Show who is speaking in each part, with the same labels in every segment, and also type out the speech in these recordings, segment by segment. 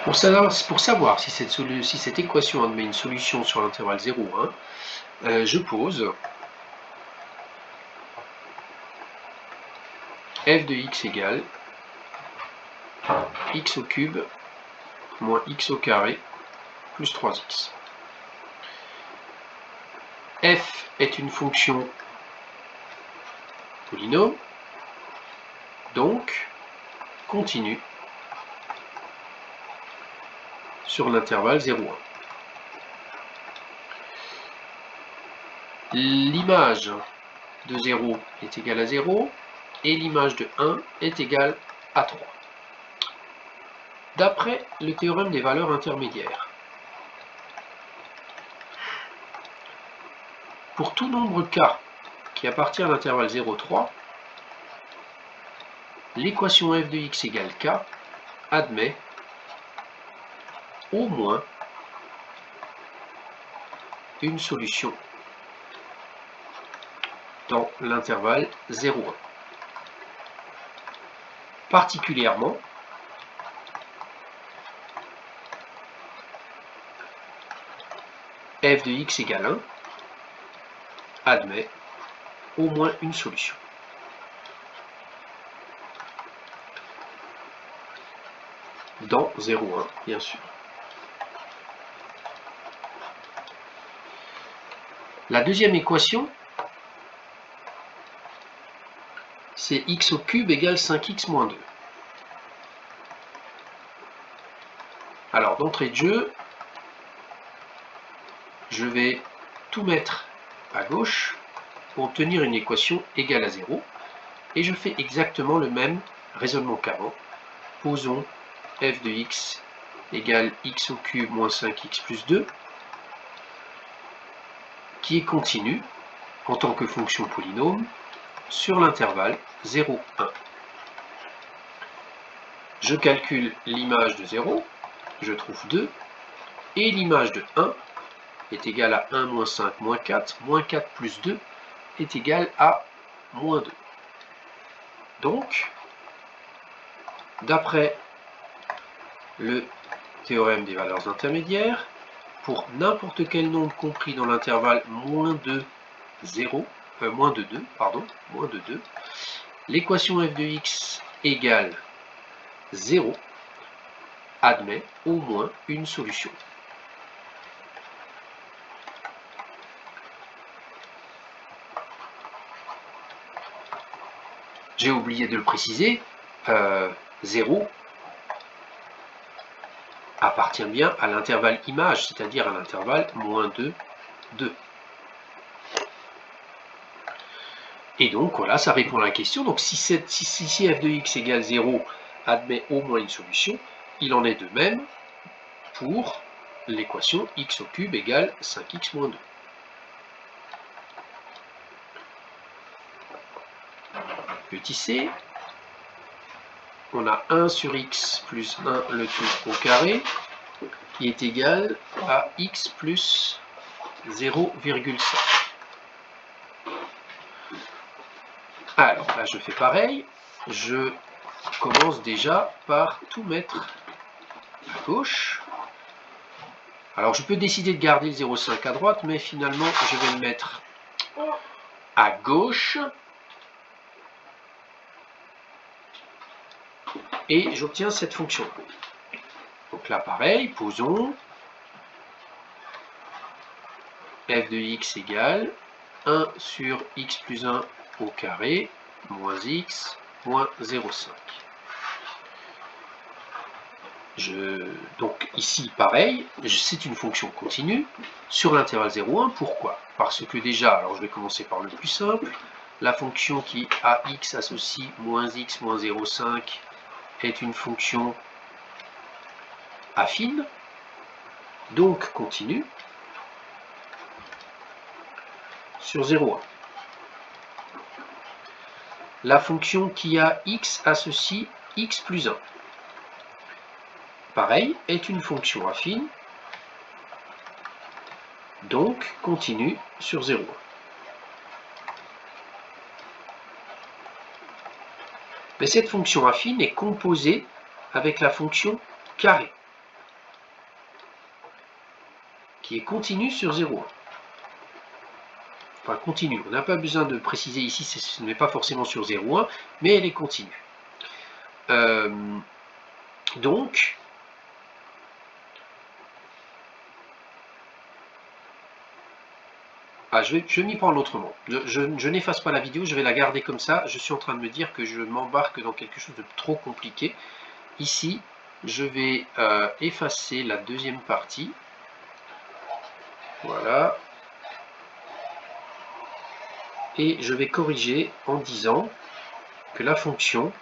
Speaker 1: Pour savoir si cette équation admet une solution sur l'intervalle 0, 1, je pose f de x égale x au cube moins x au carré plus 3x. F est une fonction polynôme, donc continue sur l'intervalle 0, 1. L'image de 0 est égale à 0 et l'image de 1 est égale à 3. D'après le théorème des valeurs intermédiaires, pour tout nombre k qui appartient à l'intervalle 0, 3, l'équation f de x égale k admet au moins une solution dans l'intervalle 0, 1. Particulièrement, f de x égale 1 admet au moins une solution. Dans 0, 1, bien sûr. La deuxième équation, c'est x au cube égale 5x moins 2. Alors, d'entrée de jeu, je vais tout mettre à gauche pour obtenir une équation égale à 0. Et je fais exactement le même raisonnement qu'avant. Posons f de x égale x au cube moins 5x plus 2, qui est continu en tant que fonction polynôme sur l'intervalle 0, 1. Je calcule l'image de 0, je trouve 2, et l'image de 1 est égale à 1 moins 5 moins 4, moins 4 plus 2 est égal à moins 2. Donc, d'après le théorème des valeurs intermédiaires, pour n'importe quel nombre compris dans l'intervalle moins de 2, l'équation f de x égale 0 admet au moins une solution. J'ai oublié de le préciser, 0 appartient bien à l'intervalle image, c'est-à-dire à l'intervalle moins de 2. Et donc voilà, ça répond à la question. Donc si f de x égale 0 admet au moins une solution, il en est de même pour l'équation x au cube égale 5x moins 2. Petit c, on a 1 sur x plus 1 le tout au carré, qui est égal à x plus 0,5. Alors là, je fais pareil. Je commence déjà par tout mettre à gauche. Alors, je peux décider de garder le 0,5 à droite, mais finalement, je vais le mettre à gauche. Et j'obtiens cette fonction. Donc là, pareil, posons. F de x égale 1 sur x plus 1 au carré, moins x, moins 0,5. Donc ici, pareil, c'est une fonction continue sur l'intervalle 0,1. Pourquoi? Parce que déjà, alors je vais commencer par le plus simple, la fonction qui a x associe moins x moins 0,5 est une fonction affine, donc continue, sur 0,1. La fonction qui a x associe x plus 1, pareil, est une fonction affine, donc continue sur 0,1. Mais cette fonction affine est composée avec la fonction carré. qui est continue sur 0,1. Enfin, continue. On n'a pas besoin de préciser ici, ce n'est pas forcément sur 0,1, mais elle est continue. Donc, je vais m'y prendre autrement. Je n'efface pas la vidéo, je vais la garder comme ça. Je suis en train de me dire que je m'embarque dans quelque chose de trop compliqué. Ici, je vais effacer la deuxième partie. Voilà. Et je vais corriger en disant que la fonction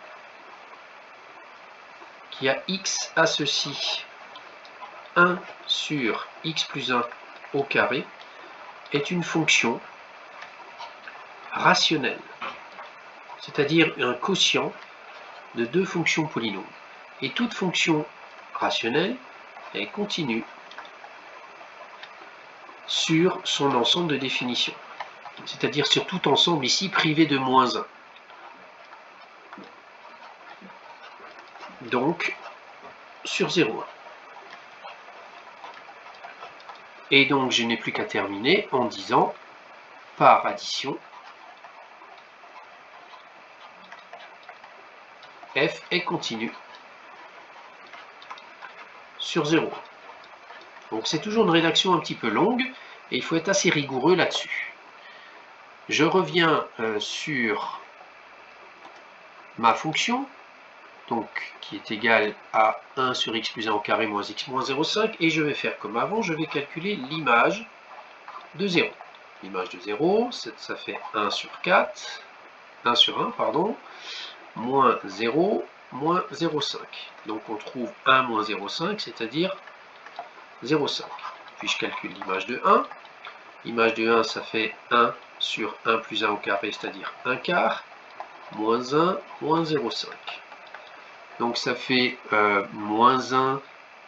Speaker 1: qui a x à ceci 1 sur x plus 1 au carré est une fonction rationnelle, c'est-à-dire un quotient de deux fonctions polynômes. Et toute fonction rationnelle est continue sur son ensemble de définition, c'est-à-dire sur tout ensemble ici privé de moins 1. Donc, sur 0,1. Et donc, je n'ai plus qu'à terminer en disant, par addition, f est continue sur 0,1. Donc, c'est toujours une rédaction un petit peu longue, et il faut être assez rigoureux là-dessus. Je reviens sur ma fonction, donc qui est égale à 1 sur x plus 1 au carré moins x moins 0,5, et je vais faire comme avant, je vais calculer l'image de 0. L'image de 0, ça fait 1 sur 4, 1 sur 1, pardon, moins 0, moins 0,5. Donc on trouve 1 moins 0,5, c'est-à-dire 0,5. Puis je calcule l'image de 1. L'image de 1, ça fait 1 sur 1 plus 1 au carré, c'est-à-dire 1 quart, moins 1, moins 0,5. Donc ça fait moins 1,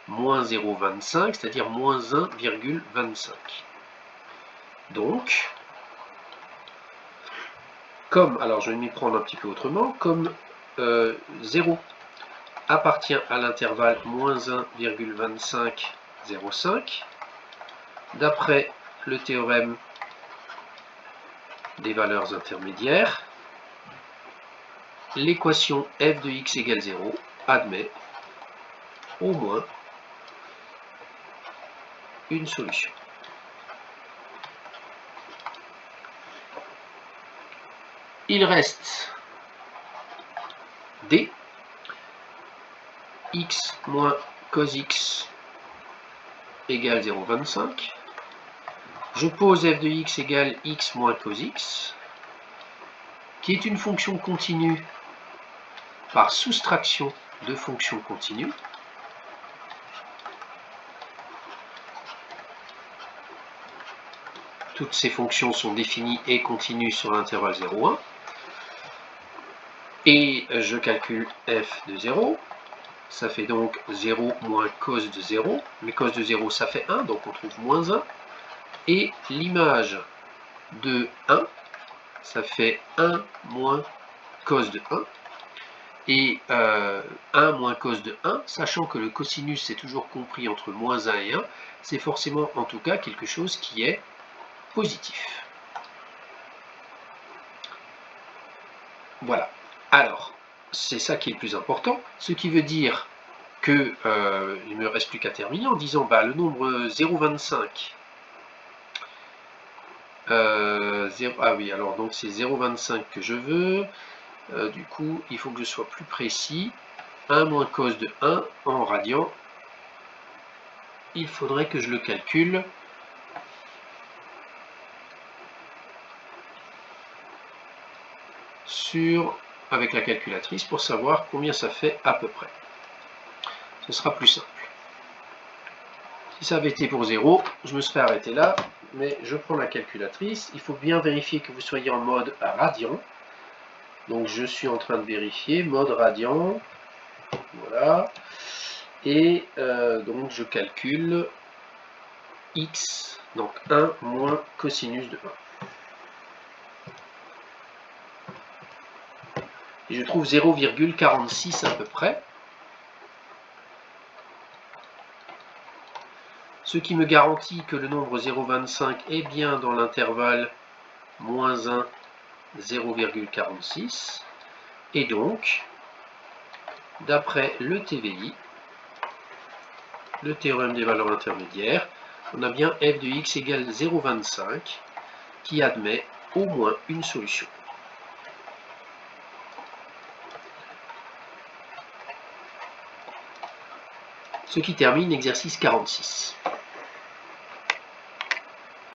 Speaker 1: moins 0,25, c'est-à-dire moins 1,25. Donc, alors je vais m'y prendre un petit peu autrement, comme 0 appartient à l'intervalle moins 1,25, 0,5, d'après le théorème des valeurs intermédiaires, l'équation f de x égale 0 admet au moins une solution. Il reste d, x moins cos x égale 0,25. Je pose f de x égale x moins cos x, qui est une fonction continue par soustraction de fonctions continues. Toutes ces fonctions sont définies et continues sur l'intervalle 0,1. Et je calcule f de 0. Ça fait donc 0 moins cos de 0. Mais cos de 0, ça fait 1, donc on trouve moins 1. Et l'image de 1, ça fait 1 moins cos de 1. Et 1 moins cos de 1, sachant que le cosinus est toujours compris entre moins 1 et 1, c'est forcément en tout cas quelque chose qui est positif. Voilà. Alors, c'est ça qui est le plus important, ce qui veut dire que il ne me reste plus qu'à terminer en disant le nombre 0,25. Ah oui, alors donc c'est 0,25 que je veux. Du coup, il faut que je sois plus précis. 1 moins cos de 1 en radian. Il faudrait que je le calcule. Avec la calculatrice pour savoir combien ça fait à peu près. Ce sera plus simple. Si ça avait été pour 0, je me serais arrêté là, mais je prends la calculatrice. Il faut bien vérifier que vous soyez en mode radian. Donc je suis en train de vérifier, mode radian, voilà. Et donc je calcule x, donc 1 moins cosinus de 1. Et je trouve 0,46 à peu près. ce qui me garantit que le nombre 0,25 est bien dans l'intervalle moins 1, 0,46. Et donc, d'après le TVI, le théorème des valeurs intermédiaires, on a bien f de x égale 0,25 qui admet au moins une solution. Ce qui termine l'exercice 46.